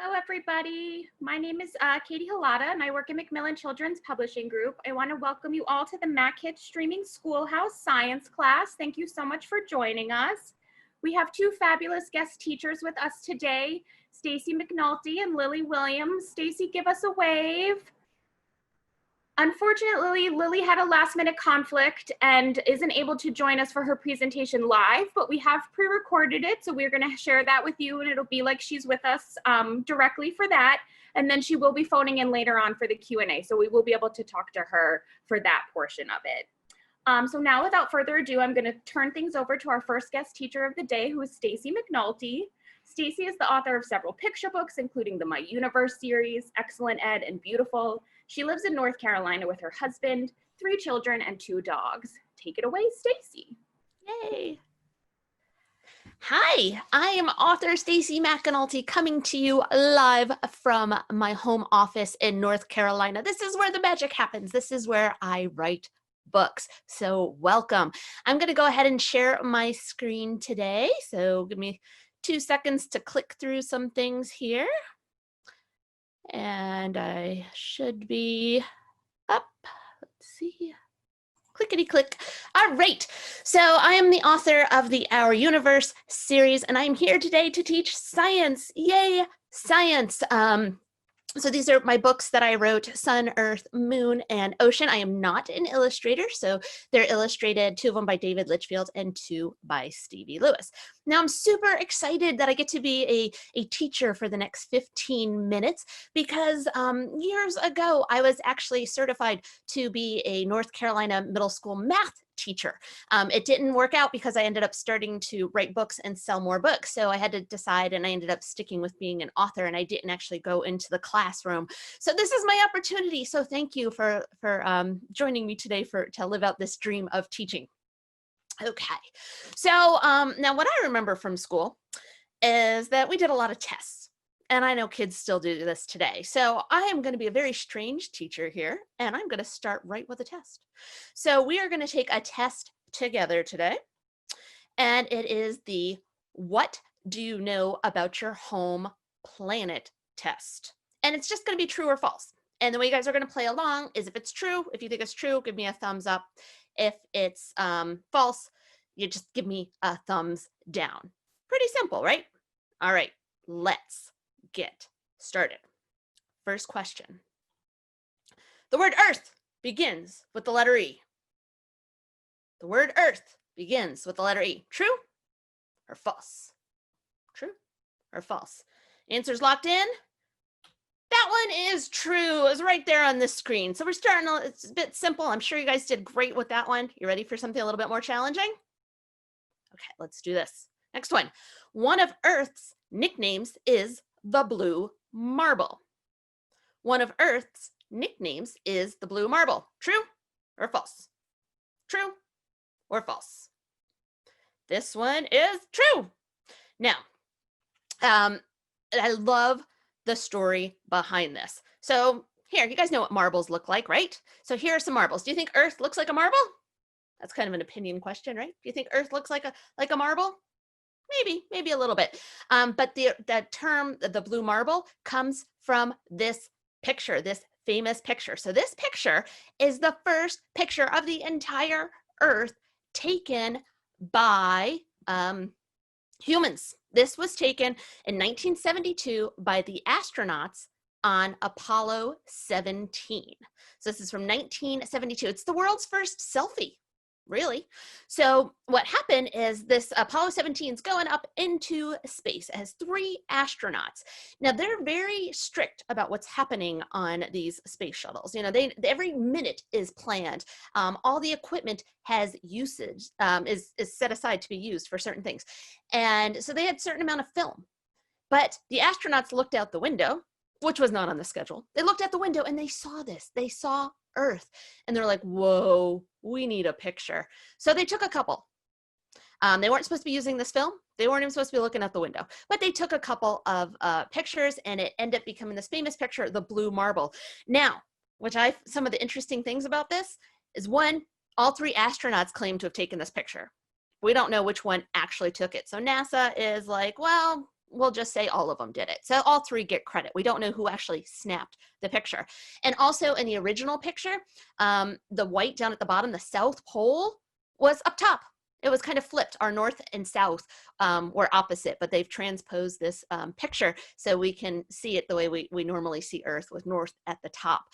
Hello, everybody. My name is Katie Halata, and I work at Macmillan Children's Publishing Group. I want to welcome you all to the MacKids Streaming Schoolhouse Science class. Thank you so much for joining us. We have two fabulous guest teachers with us today, Stacy McNulty and Lilly Williams. Stacy, give us a wave. Unfortunately, Lilly had a last-minute conflict and isn't able to join us for her presentation live, but we have pre-recorded it, so we're going to share that with you, and it'll be like she's with us directly for that. And then she will be phoning in later on for the Q&A, so we will be able to talk to her for that portion of it. So now, without further ado, I'm going to turn things over to our first guest teacher of the day, who is Stacy McNulty. Stacy is the author of several picture books, including the My Universe series, Excellent Ed, and Beautiful. She lives in North Carolina with her husband, 3 children, and 2 dogs. Take it away, Stacy. Yay. Hi, I am author Stacy McAnulty coming to you live from my home office in North Carolina. This is where the magic happens. This is where I write books. So welcome. I'm going to go ahead and share my screen today. So give me 2 seconds to click through some things here. And I should be up. Let's see. Clickety click. All right. So I am the author of the Our Universe series, and I'm here today to teach science. Yay, science. So these are my books that I wrote, Sun, Earth, Moon, and Ocean. I am not an illustrator, so they're illustrated, 2 of them by David Litchfield and 2 by Stevie Lewis. Now I'm super excited that I get to be a teacher for the next 15 minutes because years ago, I was actually certified to be a North Carolina middle school math teacher. It didn't work out because I ended up starting to write books and sell more books. So I had to decide, and I ended up sticking with being an author, and I didn't actually go into the classroom. So this is my opportunity. So thank you for joining me today to live out this dream of teaching. Okay, so now what I remember from school is that we did a lot of tests. And I know kids still do this today. So I am going to be a very strange teacher here, and I'm going to start right with a test. So we are going to take a test together today, and it is the What Do You Know About Your Home Planet test. And it's just going to be true or false. And the way you guys are going to play along is if it's true, if you think it's true, give me a thumbs up. If it's false, you just give me a thumbs down. Pretty simple, right? All right, let's get started. First question. The word Earth begins with the letter E. The word Earth begins with the letter E. True or false? True or false? Answers locked in? That one is true. It's right there on this screen. So we're starting, it's a bit simple. I'm sure you guys did great with that one. You ready for something a little bit more challenging? Okay, let's do this. Next one. One of Earth's nicknames is the blue marble. One of Earth's nicknames is the blue marble. True or false? True or false? This one is true. Now, I love the story behind this. So here, you guys know what marbles look like, right? So here are some marbles. Do you think Earth looks like a marble? That's kind of an opinion question, right? Do you think Earth looks like a marble? Maybe a little bit. But the term, the blue marble, comes from this picture, this famous picture. So this picture is the first picture of the entire Earth taken by humans. This was taken in 1972 by the astronauts on Apollo 17. So this is from 1972. It's the world's first selfie. Really? So what happened is this Apollo 17 is going up into space. It has 3 astronauts. Now they're very strict about what's happening on these space shuttles. You know, every minute is planned. All the equipment has usage, is set aside to be used for certain things. And so they had a certain amount of film. But the astronauts looked out the window, which was not on the schedule. They looked out the window and they saw this. They saw Earth. And they're like, whoa, we need a picture. So they took a couple. They weren't supposed to be using this film. They weren't even supposed to be looking out the window. But they took a couple of pictures, and it ended up becoming this famous picture, the blue marble. Now, some of the interesting things about this is, one, all 3 astronauts claim to have taken this picture. We don't know which one actually took it. So NASA is like, well, we'll just say all of them did it. So all three get credit. We don't know who actually snapped the picture. And also in the original picture, the white down at the bottom, the South Pole, was up top. It was kind of flipped. Our north and south were opposite, but they've transposed this picture so we can see it the way we normally see Earth, with north at the top.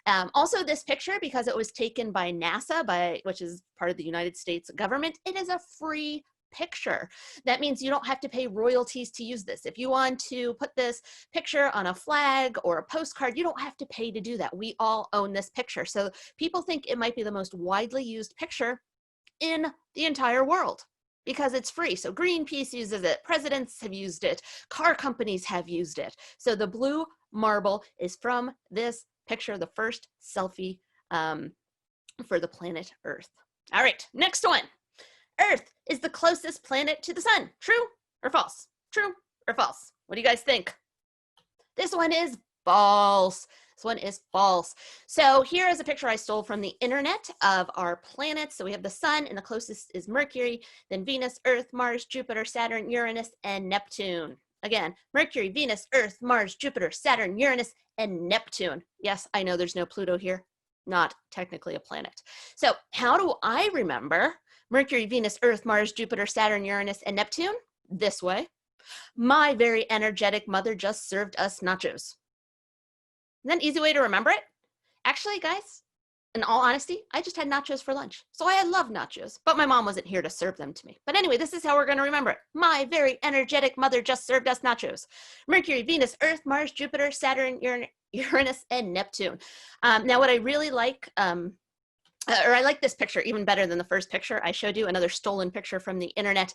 Also, this picture, because it was taken by NASA, which is part of the United States government, it is a free picture. That means you don't have to pay royalties to use this. If you want to put this picture on a flag or a postcard, you don't have to pay to do that. We all own this picture. So people think it might be the most widely used picture in the entire world because it's free. So Greenpeace uses it, presidents have used it, car companies have used it. So the blue marble is from this picture, the first selfie for the planet Earth. All right, next one. Earth is the closest planet to the sun. True or false? True or false? What do you guys think? This one is false. This one is false. So here is a picture I stole from the internet of our planets. So we have the sun, and the closest is Mercury, then Venus, Earth, Mars, Jupiter, Saturn, Uranus, and Neptune. Again, Mercury, Venus, Earth, Mars, Jupiter, Saturn, Uranus, and Neptune. Yes, I know there's no Pluto here. Not technically a planet. So how do I remember Mercury, Venus, Earth, Mars, Jupiter, Saturn, Uranus, and Neptune? This way. My very energetic mother just served us nachos. Isn't that an easy way to remember it? Actually, guys, in all honesty, I just had nachos for lunch. So I love nachos, but my mom wasn't here to serve them to me. But anyway, this is how we're going to remember it. My very energetic mother just served us nachos. Mercury, Venus, Earth, Mars, Jupiter, Saturn, Uranus, and Neptune. Now, what I really like, I like this picture even better than the first picture I showed you, another stolen picture from the internet.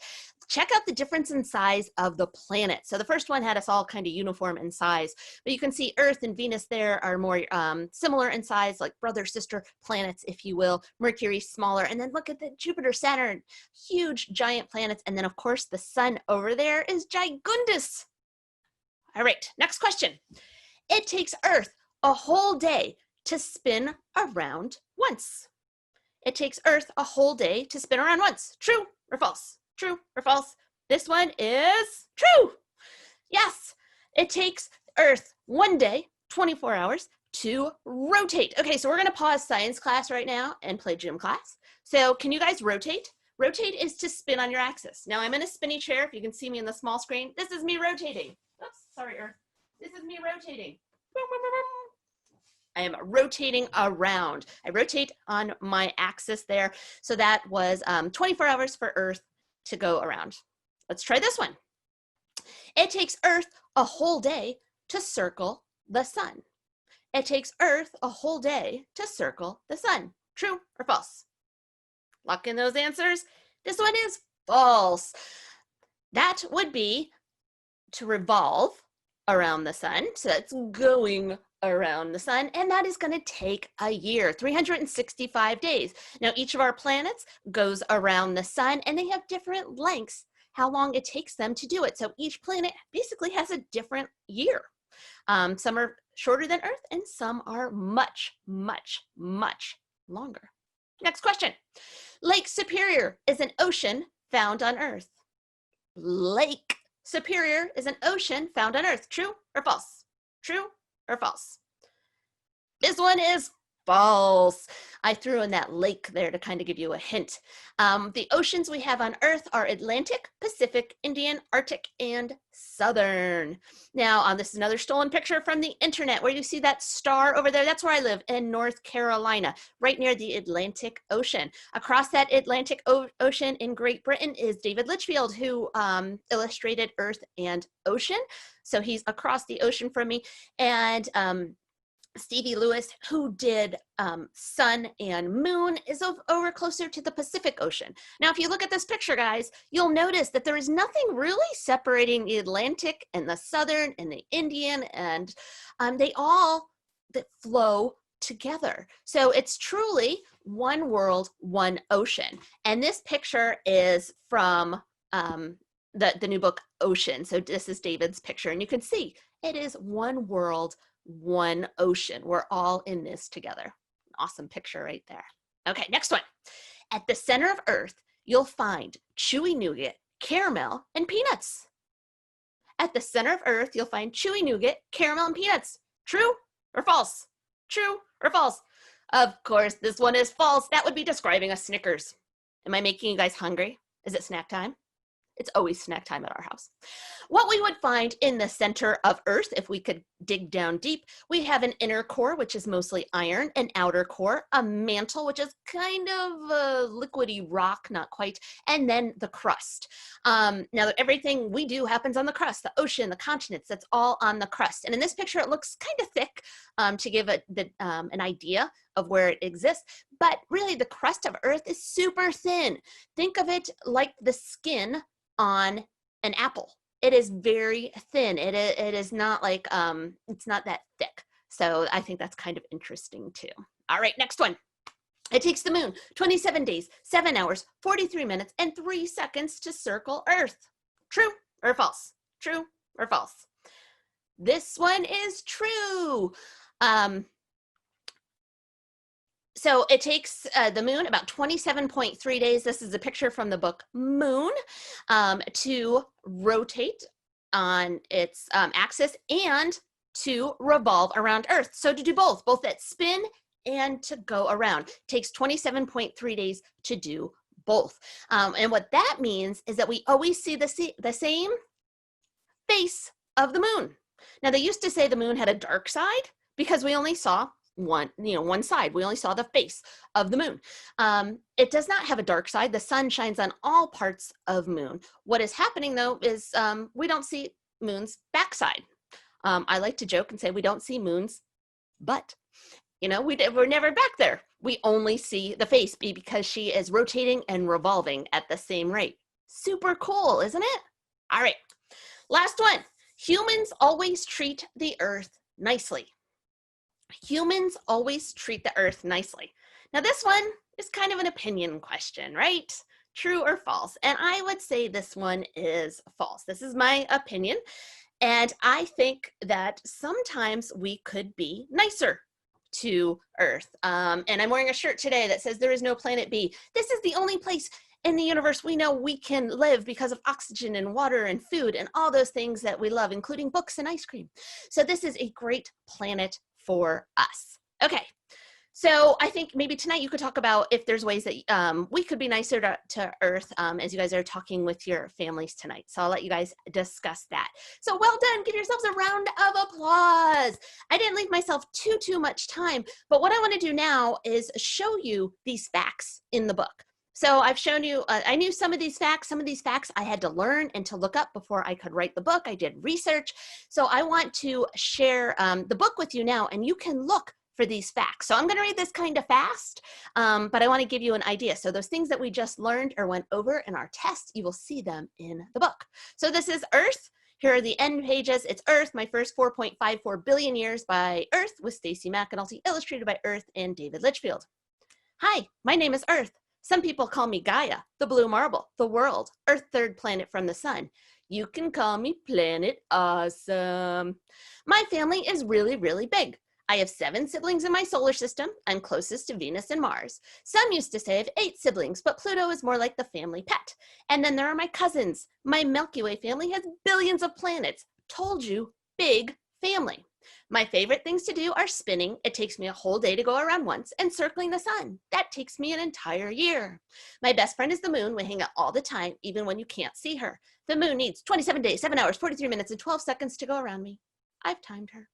Check out the difference in size of the planet. So the first one had us all kind of uniform in size, but you can see Earth and Venus there are more similar in size, like brother, sister planets, if you will. Mercury smaller, and then look at the Jupiter, Saturn, huge giant planets. And then of course the sun over there is gigundous. All right, next question. It takes Earth a whole day to spin around once. It takes Earth a whole day to spin around once. True or false? True or false? This one is true. Yes, it takes Earth 1 day, 24 hours, to rotate. Okay, so we're gonna pause science class right now and play gym class. So can you guys rotate? Rotate is to spin on your axis. Now I'm in a spinny chair. If you can see me in the small screen, this is me rotating. Oops, sorry, Earth. This is me rotating. I am rotating around. I rotate on my axis there. So that was 24 hours for Earth to go around. Let's try this one. It takes Earth a whole day to circle the sun. It takes Earth a whole day to circle the sun. True or false? Lock in those answers. This one is false. That would be to revolve around the sun. So that's going around the sun, and that is going to take a year, 365 days. Now, each of our planets goes around the sun, and they have different lengths, how long it takes them to do it. So each planet basically has a different year. Some are shorter than Earth, and some are much, much, much longer. Next question. Lake Superior is an ocean found on Earth. Lake Superior is an ocean found on Earth. True or false? True or false? This one is false. I threw in that lake there to kind of give you a hint. The oceans we have on Earth are Atlantic, Pacific, Indian, Arctic, and Southern. Now, this is another stolen picture from the internet where you see that star over there. That's where I live in North Carolina, right near the Atlantic Ocean. Across that Atlantic Ocean in Great Britain is David Litchfield, who illustrated Earth and Ocean. So he's across the ocean from me. And Stevie Lewis, who did Sun and Moon, is over closer to the Pacific Ocean. Now, if you look at this picture, guys, you'll notice that there is nothing really separating the Atlantic and the Southern and the Indian, and they all flow together. So it's truly one world, one ocean. And this picture is from the new book, Ocean. So this is David's picture, and you can see it is one world, one ocean. We're all in this together. Awesome picture right there. Okay, next one. At the center of Earth, you'll find chewy nougat, caramel, and peanuts. at the center of Earth, you'll find chewy nougat, caramel, and peanuts. True or false? True or false? Of course, this one is false. That would be describing a Snickers. Am I making you guys hungry? Is it snack time? It's always snack time at our house. What we would find in the center of Earth, if we could dig down deep, we have an inner core, which is mostly iron, an outer core, a mantle, which is kind of a liquidy rock, not quite, and then the crust. Now, everything we do happens on the crust, the ocean, the continents, that's all on the crust. And in this picture, it looks kind of thick to give an idea of where it exists, but really the crust of Earth is super thin. Think of it like the skin on an apple. It is very thin. It is not like, it's not that thick. So I think that's kind of interesting too. All right, next one. It takes the moon 27 days, 7 hours, 43 minutes, and 3 seconds to circle Earth. True or false? True or false? This one is true. So it takes the moon about 27.3 days. This is a picture from the book Moon to rotate on its axis and to revolve around Earth. So to do both that spin and to go around. Takes 27.3 days to do both. And what that means is that we always see the same face of the moon. Now they used to say the moon had a dark side because we only saw one side. We only saw the face of the moon. It does not have a dark side. The sun shines on all parts of moon. What is happening though is we don't see moon's backside. I like to joke and say we don't see moon's butt. We're never back there. We only see the face because she is rotating and revolving at the same rate. Super cool, isn't it? All right, last one. Humans always treat the Earth nicely. Humans always treat the Earth nicely. Now this one is kind of an opinion question, right? True or false? And I would say this one is false. This is my opinion. And I think that sometimes we could be nicer to Earth. And I'm wearing a shirt today that says there is no planet B. This is the only place in the universe we know we can live because of oxygen and water and food and all those things that we love, including books and ice cream. So this is a great planet for us. Okay, so I think maybe tonight you could talk about if there's ways that we could be nicer to Earth as you guys are talking with your families tonight. So I'll let you guys discuss that. So well done, give yourselves a round of applause. I didn't leave myself too much time, but what I want to do now is show you these facts in the book. So I've shown you, I knew some of these facts I had to learn and to look up before I could write the book. I did research. So I want to share the book with you now, and you can look for these facts. So I'm going to read this kind of fast, but I want to give you an idea. So those things that we just learned or went over in our test, you will see them in the book. So this is Earth. Here are the end pages. It's Earth, my first 4.54 billion years by Earth with Stacy McAnulty, illustrated by Earth and David Litchfield. Hi, my name is Earth. Some people call me Gaia, the blue marble, the world, Earth, third planet from the sun. You can call me Planet Awesome. My family is really big. I have 7 siblings in my solar system. I'm closest to Venus and Mars. Some used to say I have 8 siblings, but Pluto is more like the family pet. And then there are my cousins. My Milky Way family has billions of planets. Told you, big family. My favorite things to do are spinning. It takes me a whole day to go around once, and circling the sun. That takes me an entire year. My best friend is the moon. We hang out all the time, even when you can't see her. The moon needs 27 days, 7 hours, 43 minutes, and 12 seconds to go around me. I've timed her.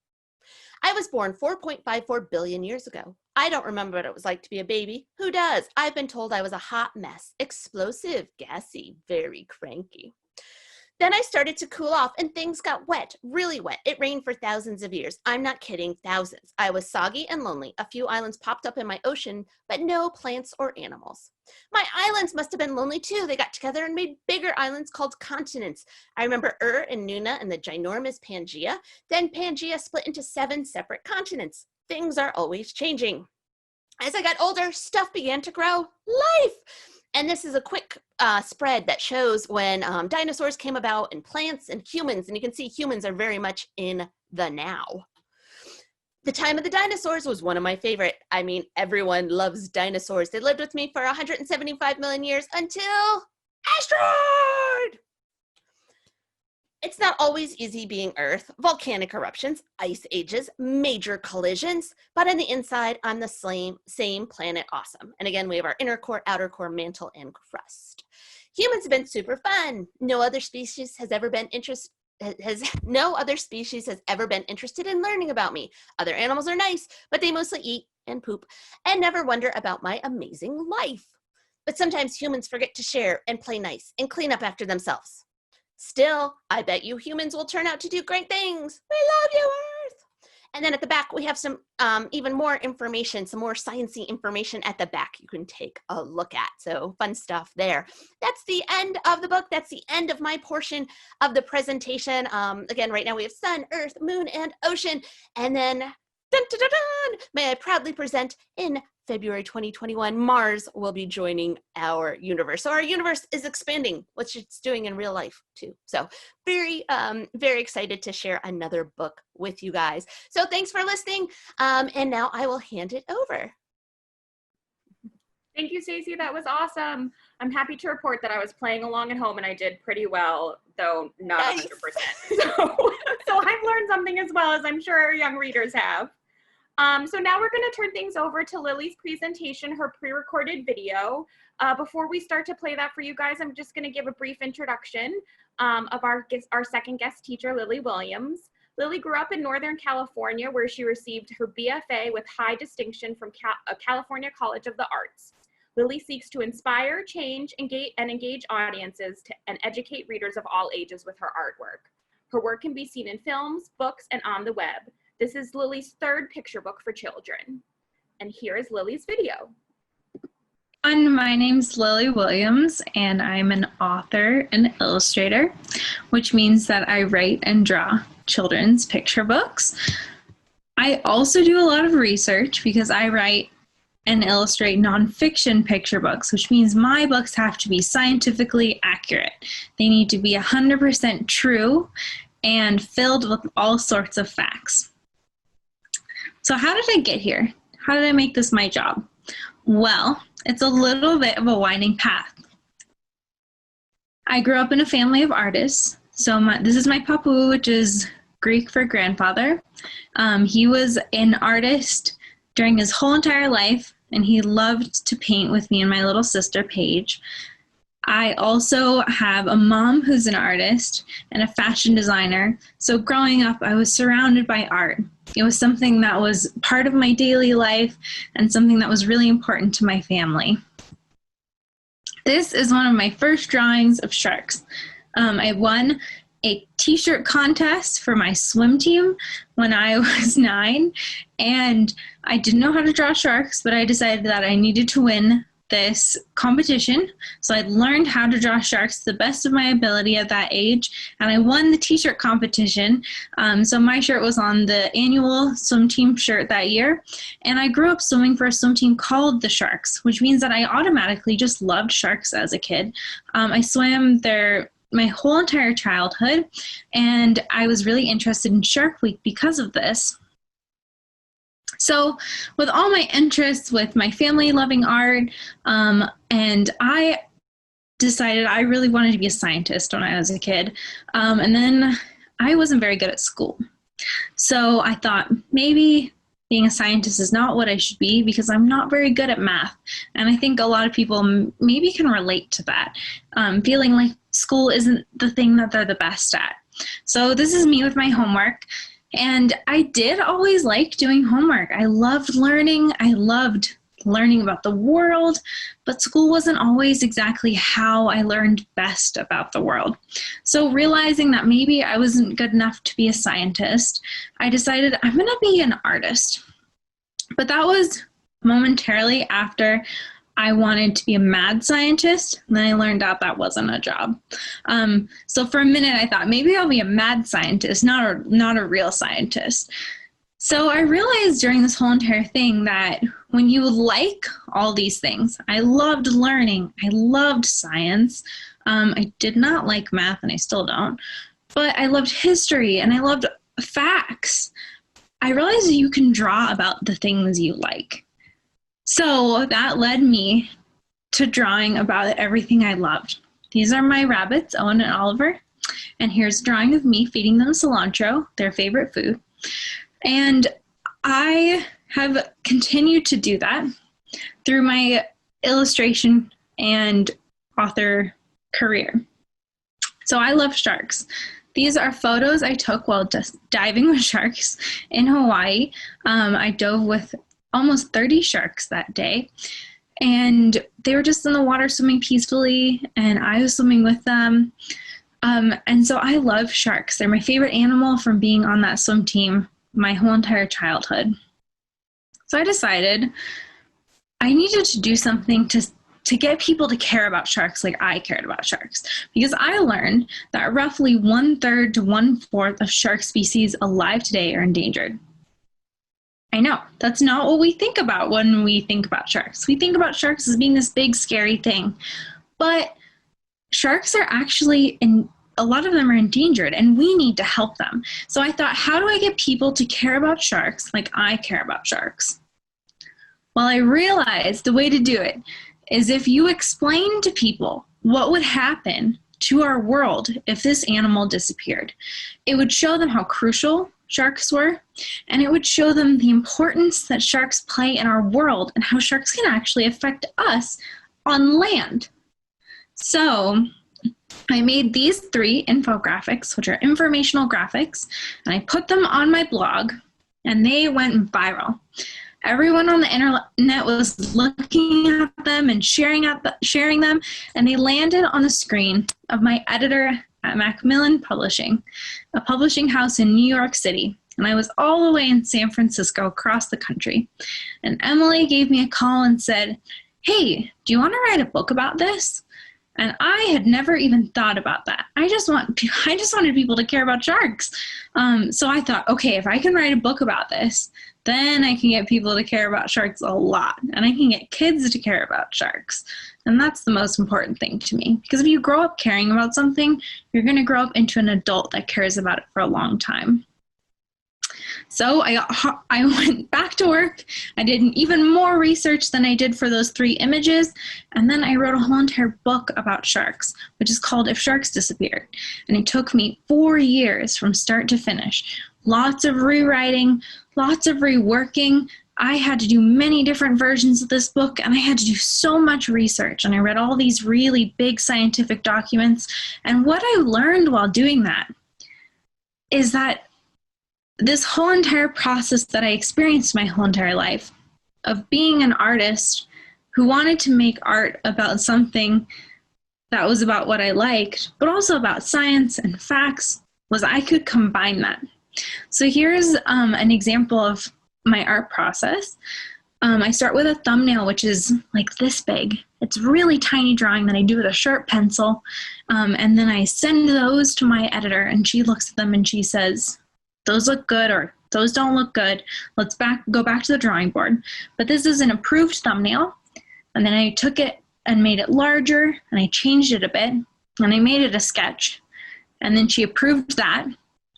I was born 4.54 billion years ago. I don't remember what it was like to be a baby. Who does? I've been told I was a hot mess, explosive, gassy, very cranky. Then I started to cool off and things got wet, really wet. It rained for thousands of years. I'm not kidding, thousands. I was soggy and lonely. A few islands popped up in my ocean, but no plants or animals. My islands must have been lonely too. They got together and made bigger islands called continents. I remember and Nuna and the ginormous Pangaea. Then Pangaea split into 7 separate continents. Things are always changing. As I got older, stuff began to grow. Life! And this is a quick spread that shows when dinosaurs came about and plants and humans. And you can see humans are very much in the now. The time of the dinosaurs was one of my favorite. I mean, everyone loves dinosaurs. They lived with me for 175 million years until asteroid! It's not always easy being Earth, volcanic eruptions, ice ages, major collisions, but on the inside, I'm the same planet awesome. And again, we have our inner core, outer core, mantle, and crust. Humans have been super fun. No other species has ever been interested in learning about me. Other animals are nice, but they mostly eat and poop and never wonder about my amazing life. But sometimes humans forget to share and play nice and clean up after themselves. Still, I bet you humans will turn out to do great things. We love you, Earth. And then at the back, we have some even more information, some more sciencey information at the back you can take a look at. So fun stuff there. That's the end of the book. That's the end of my portion of the presentation. Again, right now we have sun, earth, moon, and ocean. And then, dun, dun, dun, dun, may I proudly present in February 2021, Mars will be joining our universe. So our universe is expanding, which it's doing in real life too. So very excited to share another book with you guys. So thanks for listening. And now I will hand it over. Thank you, Stacy. That was awesome. I'm happy to report that I was playing along at home and I did pretty well, though not 100%. So I've learned something as well, as I'm sure our young readers have. So now we're going to turn things over to Lily's presentation, her pre-recorded video. Before we start to play that for you guys, I'm just going to give a brief introduction of our second guest teacher, Lily Williams. Lily grew up in Northern California, where she received her BFA with high distinction from California College of the Arts. Lily seeks to inspire, change, engage audiences and educate readers of all ages with her artwork. Her work can be seen in films, books, and on the web. This is Lily's third picture book for children. And here is Lily's video. My name's Lily Williams, and I'm an author and illustrator, which means that I write and draw children's picture books. I also do a lot of research because I write and illustrate nonfiction picture books, which means my books have to be scientifically accurate. They need to be 100% true and filled with all sorts of facts. So how did I get here? How did I make this my job? Well, it's a little bit of a winding path. I grew up in a family of artists. So this is my papu, which is Greek for grandfather. He was an artist during his whole entire life, and he loved to paint with me and my little sister, Paige. I also have a mom who's an artist and a fashion designer. So growing up, I was surrounded by art. It was something that was part of my daily life and something that was really important to my family. This is one of my first drawings of sharks. I won a t-shirt contest for my swim team when I was 9, and I didn't know how to draw sharks, but I decided that I needed to win this competition. So I learned how to draw sharks to the best of my ability at that age, and I won the t-shirt competition. So my shirt was on the annual swim team shirt that year, and I grew up swimming for a swim team called the Sharks, which means that I automatically just loved sharks as a kid. I swam there my whole entire childhood, and I was really interested in Shark Week because of this. So with all my interests, with my family loving art, and I decided I really wanted to be a scientist when I was a kid. And then I wasn't very good at school. So I thought maybe being a scientist is not what I should be because I'm not very good at math. And I think a lot of people maybe can relate to that, feeling like school isn't the thing that they're the best at. So this is me with my homework. And I did always like doing homework. I loved learning. I loved learning about the world, but school wasn't always exactly how I learned best about the world. So realizing that maybe I wasn't good enough to be a scientist, I decided I'm going to be an artist. But that was momentarily after I wanted to be a mad scientist, and then I learned out that wasn't a job. So for a minute, I thought maybe I'll be a mad scientist, not a real scientist. So I realized during this whole entire thing that when you like all these things, I loved learning, I loved science, I did not like math, and I still don't, but I loved history, and I loved facts. I realized that you can draw about the things you like. So that led me to drawing about everything I loved. These are my rabbits, Owen and Oliver. And here's a drawing of me feeding them cilantro, their favorite food. And I have continued to do that through my illustration and author career. So I love sharks. These are photos I took while just diving with sharks in Hawaii. I dove with almost 30 sharks that day, and they were just in the water swimming peacefully, and I was swimming with them. And so I love sharks. They're my favorite animal from being on that swim team my whole entire childhood. So I decided I needed to do something to get people to care about sharks like I cared about sharks, because I learned that roughly 1/3 to 1/4 of shark species alive today are endangered. I know, that's not what we think about when we think about sharks. We think about sharks as being this big, scary thing, but sharks are actually, a lot of them are endangered, and we need to help them. So I thought, how do I get people to care about sharks like I care about sharks? Well, I realized the way to do it is if you explain to people what would happen to our world if this animal disappeared. It would show them how crucial sharks were, and it would show them the importance that sharks play in our world and how sharks can actually affect us on land. So I made these 3 infographics, which are informational graphics, and I put them on my blog, and they went viral. Everyone on the internet was looking at them and sharing them, and they landed on the screen of my editor at Macmillan Publishing, a publishing house in New York City. And I was all the way in San Francisco, across the country. And Emily gave me a call and said, "Hey, do you want to write a book about this?" And I had never even thought about that. I just wanted people to care about sharks. So I thought, okay, if I can write a book about this, then I can get people to care about sharks a lot, and I can get kids to care about sharks. And that's the most important thing to me, because if you grow up caring about something, you're going to grow up into an adult that cares about it for a long time. So I went back to work. I did even more research than I did for those 3 images, and then I wrote a whole entire book about sharks, which is called If Sharks Disappeared. And it took me 4 years from start to finish. Lots of rewriting, lots of reworking. I had to do many different versions of this book, and I had to do so much research, and I read all these really big scientific documents. And what I learned while doing that is that this whole entire process that I experienced my whole entire life of being an artist who wanted to make art about something that was about what I liked, but also about science and facts, was I could combine that. So here's an example of my art process. I start with a thumbnail, which is like this big. It's a really tiny drawing that I do with a sharp pencil. And then I send those to my editor, and she looks at them and she says, "Those look good," or "Those don't look good. Let's go back to the drawing board." But this is an approved thumbnail. And then I took it and made it larger, and I changed it a bit, and I made it a sketch. And then she approved that.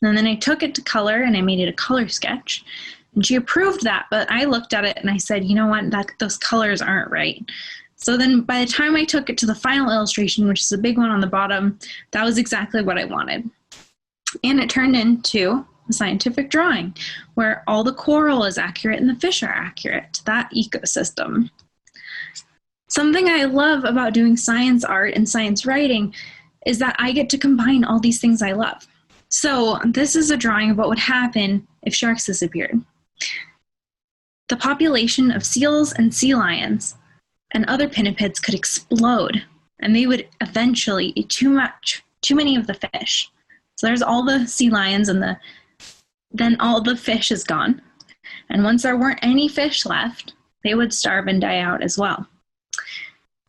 And then I took it to color, and I made it a color sketch. And she approved that, but I looked at it and I said, you know what, those colors aren't right. So then by the time I took it to the final illustration, which is a big one on the bottom, that was exactly what I wanted. And it turned into a scientific drawing where all the coral is accurate and the fish are accurate to that ecosystem. Something I love about doing science art and science writing is that I get to combine all these things I love. So this is a drawing of what would happen if sharks disappeared. The population of seals and sea lions and other pinnipeds could explode, and they would eventually eat too many of the fish. So there's all the sea lions, and then all the fish is gone. And once there weren't any fish left, they would starve and die out as well.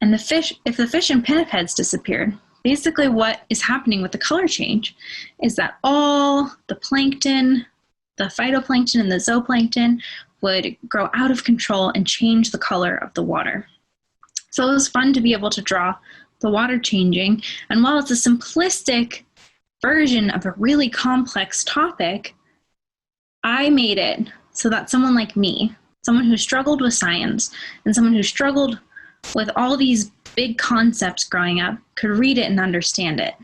And if the fish and pinnipeds disappeared, basically what is happening with the color change is that all the plankton, the phytoplankton and the zooplankton would grow out of control and change the color of the water. So it was fun to be able to draw the water changing. And while it's a simplistic version of a really complex topic, I made it so that someone like me, someone who struggled with science and someone who struggled with all these big concepts growing up, could read it and understand it.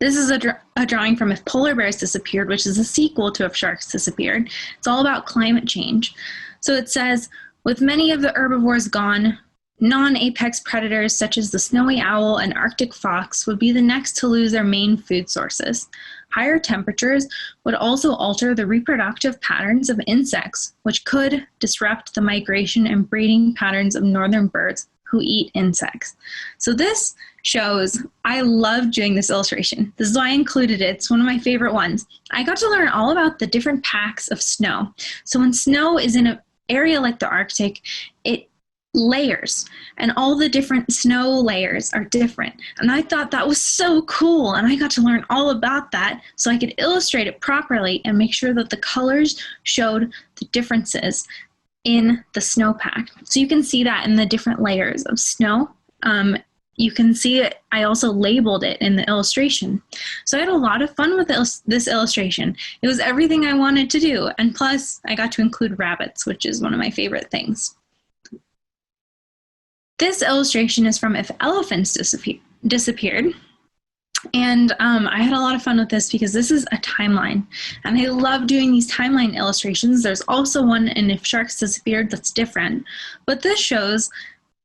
This is a drawing from If Polar Bears Disappeared, which is a sequel to If Sharks Disappeared. It's all about climate change. So it says, with many of the herbivores gone, non-apex predators such as the snowy owl and Arctic fox would be the next to lose their main food sources. Higher temperatures would also alter the reproductive patterns of insects, which could disrupt the migration and breeding patterns of northern birds who eat insects. So this shows, I love doing this illustration. This is why I included it. It's one of my favorite ones. I got to learn all about the different packs of snow. So when snow is in an area like the Arctic, it layers, and all the different snow layers are different. And I thought that was so cool, and I got to learn all about that so I could illustrate it properly and make sure that the colors showed the differences in the snowpack. So you can see that in the different layers of snow. You can see it. I also labeled it in the illustration. So I had a lot of fun with this illustration. It was everything I wanted to do. And plus, I got to include rabbits, which is one of my favorite things. This illustration is from If Elephants Disappeared. And I had a lot of fun with this because this is a timeline. And I love doing these timeline illustrations. There's also one in If Sharks Disappeared that's different. But this shows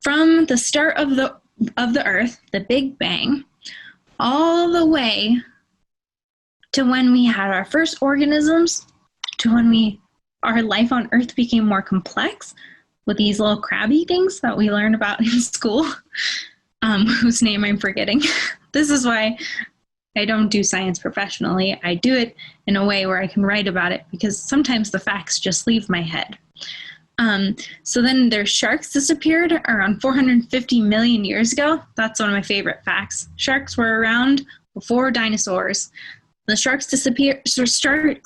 from the start of the Earth, the Big Bang, all the way to when we had our first organisms, to when our life on Earth became more complex with these little crabby things that we learn about in school, whose name I'm forgetting. This is why I don't do science professionally. I do it in a way where I can write about it because sometimes the facts just leave my head. So then their sharks disappeared around 450 million years ago. That's one of my favorite facts. Sharks were around before dinosaurs. The sharks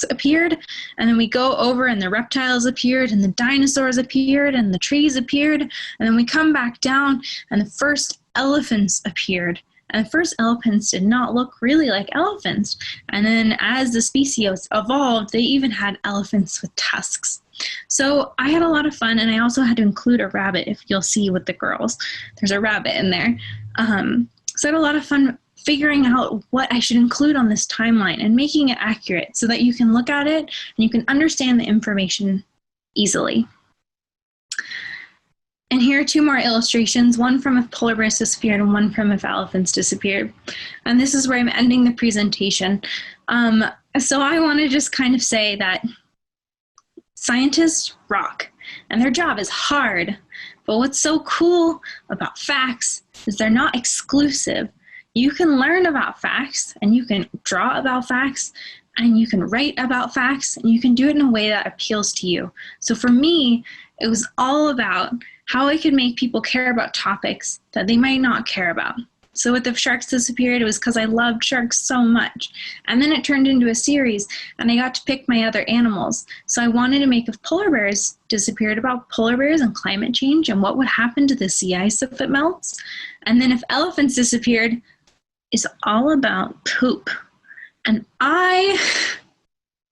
appeared, and then we go over and the reptiles appeared, and the dinosaurs appeared, and the trees appeared, and then we come back down, and the first elephants appeared. And the first elephants did not look really like elephants. And then as the species evolved, they even had elephants with tusks. So I had a lot of fun, and I also had to include a rabbit, if you'll see with the girls. There's a rabbit in there. So I had a lot of fun figuring out what I should include on this timeline and making it accurate so that you can look at it and you can understand the information easily. And here are two more illustrations, one from If Polar Bears Disappeared and one from If Elephants Disappeared. And this is where I'm ending the presentation. So I want to just kind of say that scientists rock, and their job is hard. But what's so cool about facts is they're not exclusive. You can learn about facts, and you can draw about facts, and you can write about facts, and you can do it in a way that appeals to you. So for me, it was all about how I could make people care about topics that they might not care about. So with If Sharks Disappeared, it was because I loved sharks so much. And then it turned into a series, and I got to pick my other animals. So I wanted to make If Polar Bears Disappeared about polar bears and climate change and what would happen to the sea ice if it melts. And then If Elephants Disappeared is all about poop. And I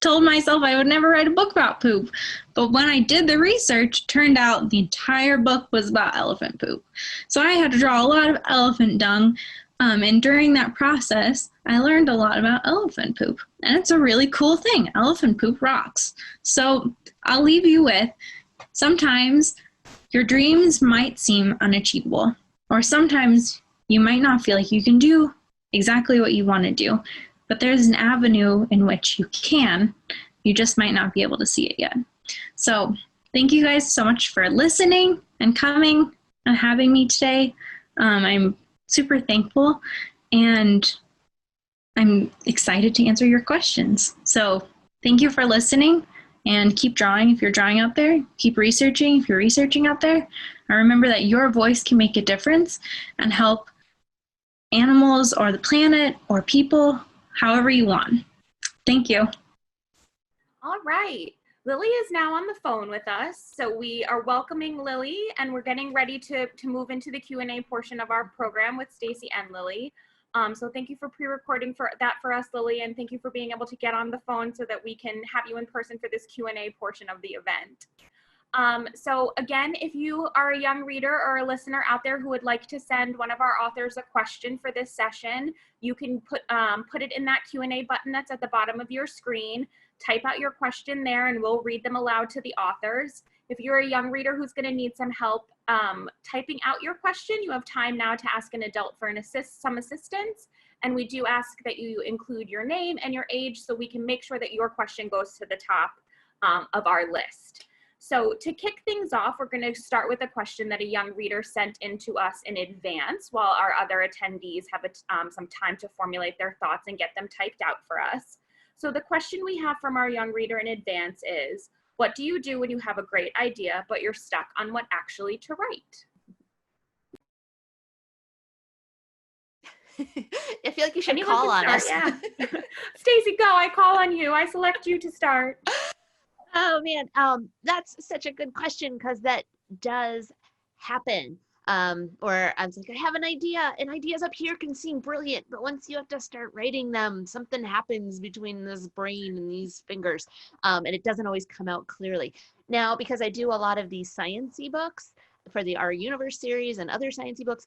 told myself I would never write a book about poop. But when I did the research, it turned out the entire book was about elephant poop. So I had to draw a lot of elephant dung. And during that process, I learned a lot about elephant poop. And it's a really cool thing. Elephant poop rocks. So I'll leave you with, sometimes your dreams might seem unachievable. Or sometimes you might not feel like you can do exactly what you want to do. But there's an avenue in which you can. You just might not be able to see it yet. So thank you guys so much for listening and coming and having me today. I'm super thankful, and I'm excited to answer your questions. So thank you for listening, and keep drawing if you're drawing out there. Keep researching if you're researching out there. And remember that your voice can make a difference and help animals or the planet or people however you want. Thank you. All right. Lily is now on the phone with us. So we are welcoming Lily, and we're getting ready to move into the Q&A portion of our program with Stacy and Lily. So thank you for pre-recording for us, Lily, and thank you for being able to get on the phone so that we can have you in person for this Q&A portion of the event. So again, if you are a young reader or a listener out there who would like to send one of our authors a question for this session, you can put it in that Q&A button that's at the bottom of your screen. Type out your question there and we'll read them aloud to the authors. If you're a young reader who's going to need some help typing out your question, you have time now to ask an adult for some assistance. And we do ask that you include your name and your age so we can make sure that your question goes to the top of our list. So to kick things off, we're going to start with a question that a young reader sent in to us in advance while our other attendees have some time to formulate their thoughts and get them typed out for us. So the question we have from our young reader in advance is, what do you do when you have a great idea, but you're stuck on what actually to write? I feel like you should Anyone call on can us. start, yeah. Stacy, go. I call on you. I select you to start. Oh man, that's such a good question because that does happen. Or I was like, I have an idea, and ideas up here can seem brilliant, but once you have to start writing them, something happens between this brain and these fingers, and it doesn't always come out clearly. Now, because I do a lot of these science-y books for the Our Universe series and other science-y books,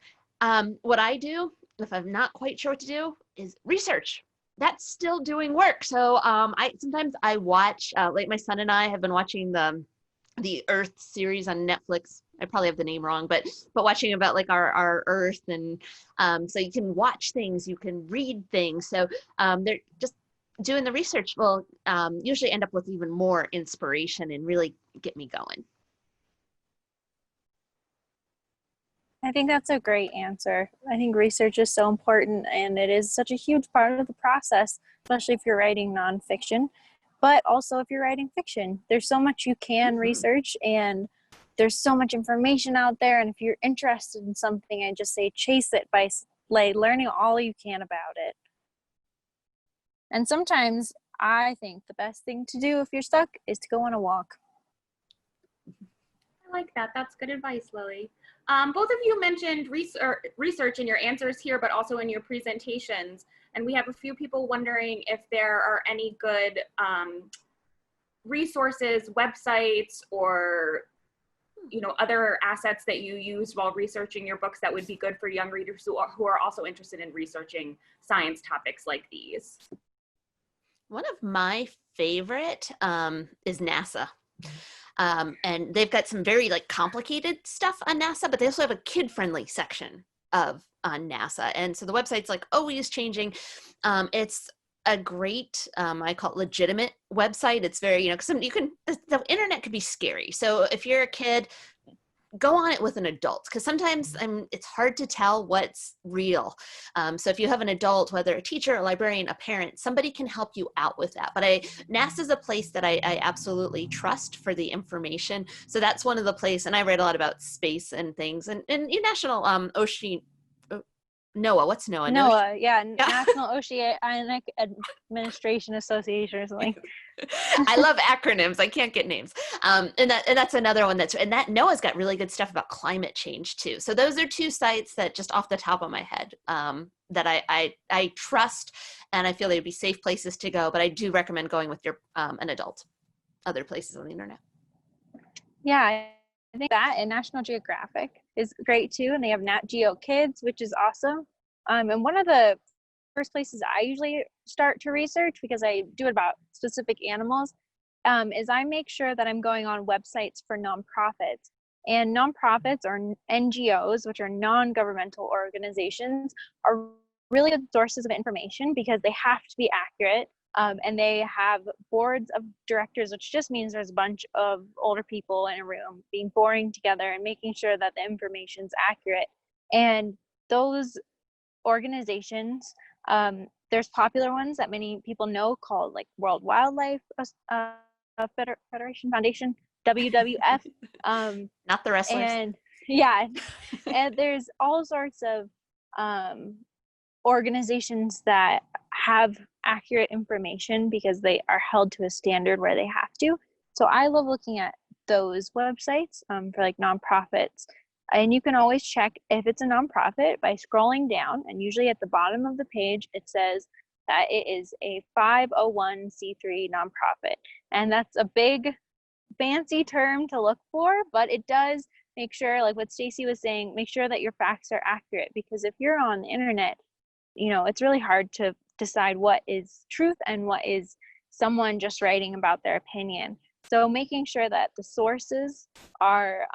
what I do, if I'm not quite sure what to do, is research. That's still doing work. So sometimes I watch, like my son and I have been watching the Earth series on Netflix. I probably have the name wrong, but watching about like our Earth, and so you can watch things, you can read things. So they're just doing the research will usually end up with even more inspiration and really get me going. I think that's a great answer. I think research is so important and it is such a huge part of the process, especially if you're writing nonfiction, but also if you're writing fiction. There's so much you can research and there's so much information out there. And if you're interested in something, I just say chase it by learning all you can about it. And sometimes I think the best thing to do if you're stuck is to go on a walk. I like that. That's good advice, Lily. Both of you mentioned research in your answers here, but also in your presentations. And we have a few people wondering if there are any good resources, websites, or other assets that you use while researching your books that would be good for young readers who are also interested in researching science topics like these. One of my favorite is NASA. And they've got some very complicated stuff on NASA, but they also have a kid-friendly section on NASA. And so the website's always changing. It's a great, I call it legitimate website. It's very, the internet could be scary. So if you're a kid, go on it with an adult, because sometimes it's hard to tell what's real. So if you have an adult, whether a teacher, a librarian, a parent, somebody can help you out with that. But NASA is a place that I absolutely trust for the information. So that's one of the places, and I read a lot about space and things, and National Ocean. NOAA, what's NOAA? NOAA, yeah, National Oceanic Administration Association or something. I love acronyms. I can't get names. And that's another one that NOAA's got really good stuff about climate change too. So those are two sites that just off the top of my head that I trust, and I feel they'd be safe places to go. But I do recommend going with an adult. Other places on the internet. Yeah, I think that and National Geographic is great too, and they have Nat Geo Kids, which is awesome. And one of the first places I usually start to research, because I do it about specific animals, is I make sure that I'm going on websites for nonprofits. And nonprofits, or NGOs, which are non-governmental organizations, are really good sources of information because they have to be accurate. And they have boards of directors, which just means there's a bunch of older people in a room being boring together and making sure that the information's accurate. And those organizations, there's popular ones that many people know called World Wildlife Federation Foundation, WWF. Not the wrestlers. And yeah, and there's all sorts of organizations that have accurate information because they are held to a standard where they have to. So I love looking at those websites for nonprofits. And you can always check if it's a nonprofit by scrolling down, and usually at the bottom of the page it says that it is a 501c3 nonprofit. And that's a big fancy term to look for, but it does make sure, like what Stacy was saying, make sure that your facts are accurate, because if you're on the internet, you know, it's really hard to decide what is truth and what is someone just writing about their opinion. So making sure that the sources are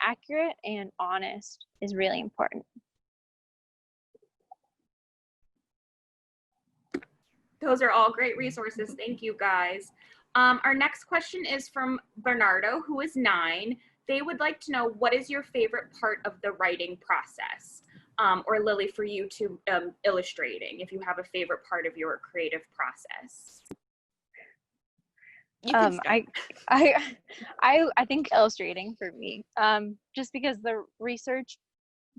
accurate and honest is really important. Those are all great resources. Thank you, guys. Our next question is from Bernardo, who is 9. They would like to know, what is your favorite part of the writing process? Or Lily, for you to illustrating, if you have a favorite part of your creative process. You can start. I think illustrating for me, just because the research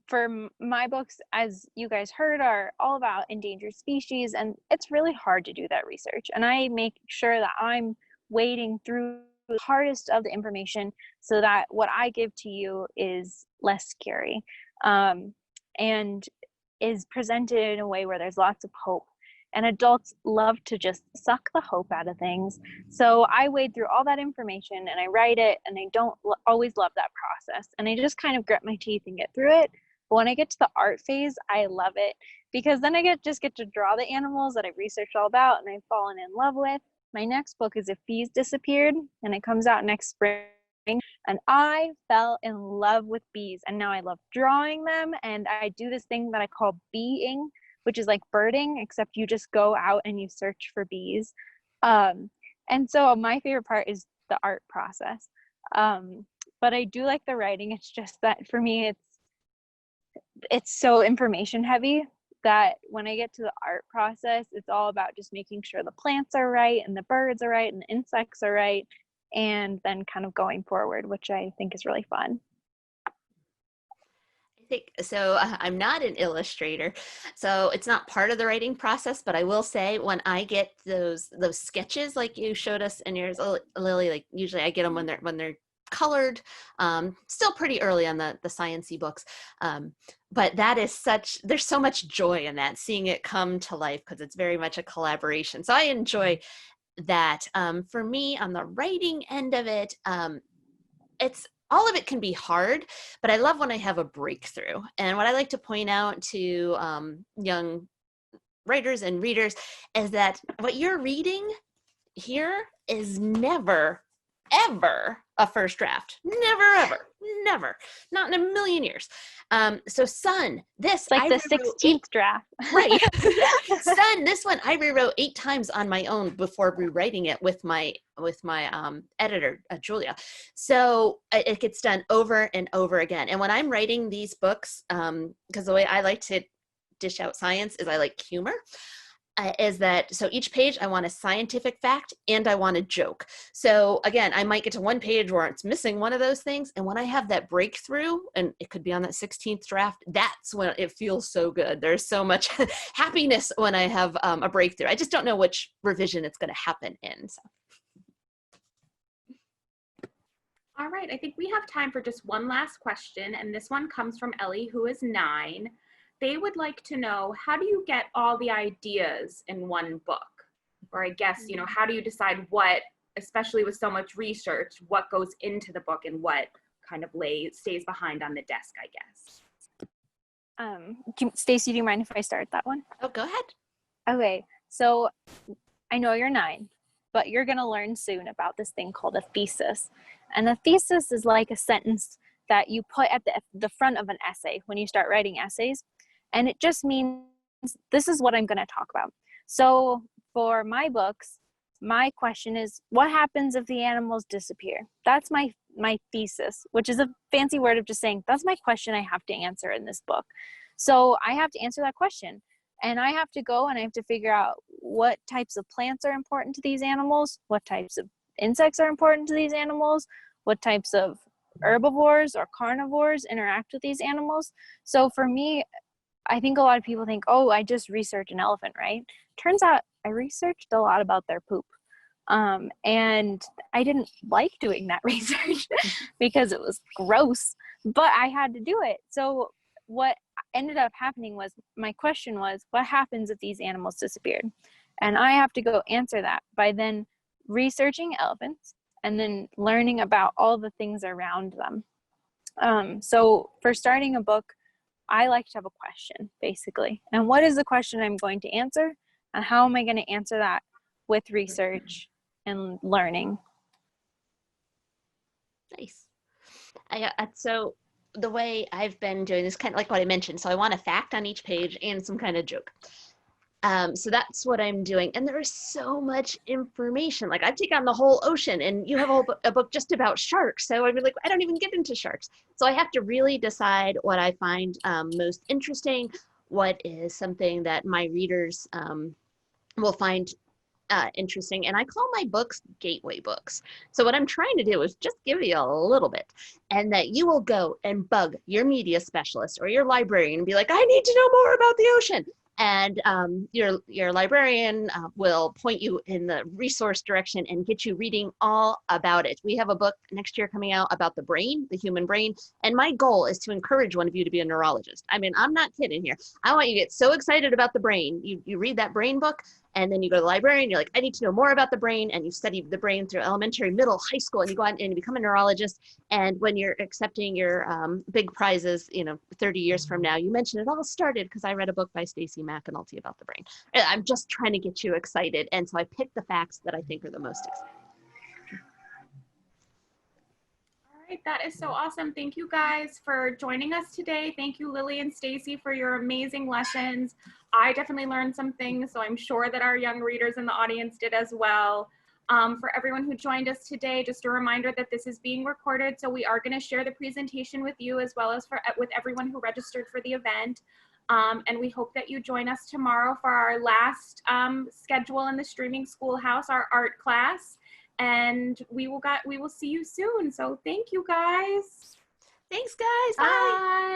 for my books, as you guys heard, are all about endangered species, and it's really hard to do that research. And I make sure that I'm wading through the hardest of the information so that what I give to you is less scary, and is presented in a way where there's lots of hope. And adults love to just suck the hope out of things. So I wade through all that information and I write it, and I don't always love that process. And I just kind of grit my teeth and get through it. But when I get to the art phase, I love it, because then I just get to draw the animals that I've researched all about and I've fallen in love with. My next book is If Bees Disappeared, and it comes out next spring. And I fell in love with bees, and now I love drawing them. And I do this thing that I call beeing, which is like birding, except you just go out and you search for bees. And so my favorite part is the art process. But I do like the writing. It's just that for me, it's so information heavy that when I get to the art process, it's all about just making sure the plants are right and the birds are right and the insects are right, and then kind of going forward, which I think is really fun. I think so. I'm not an illustrator, so it's not part of the writing process, but I will say, when I get those sketches like you showed us in yours, Lily, like usually I get them when they're colored, still pretty early on the sciencey books, but there's so much joy in that, seeing it come to life, because it's very much a collaboration. So I enjoy that. For me, on the writing end of it, it's all of it can be hard, but I love when I have a breakthrough. And what I like to point out to young writers and readers is that what you're reading here is never, ever a first draft. Never, ever, never, not in a million years. So Sun, this It's like I the rewrote 16th draft. Right. Sun, this one I rewrote 8 times on my own before rewriting it with my editor, Julia. So it gets done over and over again. And when I'm writing these books, because the way I like to dish out science is I like humor. So each page I want a scientific fact and I want a joke. So again, I might get to one page where it's missing one of those things, and when I have that breakthrough, and it could be on that 16th draft, that's when it feels so good. There's so much happiness when I have a breakthrough. I just don't know which revision it's going to happen in. So. All right, I think we have time for just one last question, and this one comes from Ellie, who is 9. They would like to know, how do you get all the ideas in one book? Or I guess, how do you decide what, especially with so much research, what goes into the book and what kind of stays behind on the desk, I guess? Stacy, do you mind if I start that one? Oh, go ahead. Okay, so I know you're 9, but you're going to learn soon about this thing called a thesis. And a thesis is like a sentence that you put at the front of an essay when you start writing essays. And it just means, this is what I'm going to talk about. So for my books, my question is, what happens if the animals disappear? That's my thesis, which is a fancy word of just saying, that's my question I have to answer in this book. So I have to answer that question. And I have to go and I have to figure out what types of plants are important to these animals, what types of insects are important to these animals, what types of herbivores or carnivores interact with these animals. So for me, I think a lot of people think, oh, I just researched an elephant, right? Turns out I researched a lot about their poop. And I didn't like doing that research because it was gross, but I had to do it. So what ended up happening was, my question was, what happens if these animals disappeared? And I have to go answer that by then researching elephants and then learning about all the things around them. So for starting a book, I like to have a question, basically. And what is the question I'm going to answer? And how am I going to answer that with research and learning? Nice. So the way I've been doing this, kind of like what I mentioned. So I want a fact on each page and some kind of joke. So that's what I'm doing. And there is so much information. Like I've taken on the whole ocean, and you have a book just about sharks. So I'd be like, I don't even get into sharks. So I have to really decide what I find most interesting, what is something that my readers will find interesting. And I call my books gateway books. So what I'm trying to do is just give you a little bit, and that you will go and bug your media specialist or your librarian and be like, I need to know more about the ocean. And your librarian will point you in the resource direction and get you reading all about it. We have a book next year coming out about the brain, the human brain. And my goal is to encourage one of you to be a neurologist. I mean, I'm not kidding here. I want you to get so excited about the brain. You read that brain book, and then you go to the library and you're like, I need to know more about the brain. And you study the brain through elementary, middle, high school, and you go on and you become a neurologist. And when you're accepting your big prizes, 30 years from now, you mention it all started because I read a book by Stacy McAnulty about the brain. I'm just trying to get you excited. And so I picked the facts that I think are the most exciting. All right, that is so awesome. Thank you guys for joining us today. Thank you, Lily and Stacy, for your amazing lessons. I definitely learned some things, so I'm sure that our young readers in the audience did as well. For everyone who joined us today, just a reminder that this is being recorded, so we are going to share the presentation with you as well as with everyone who registered for the event. And we hope that you join us tomorrow for our last schedule in the streaming Schoolhouse, our art class. And we will see you soon. So thank you guys. Thanks, guys. Bye.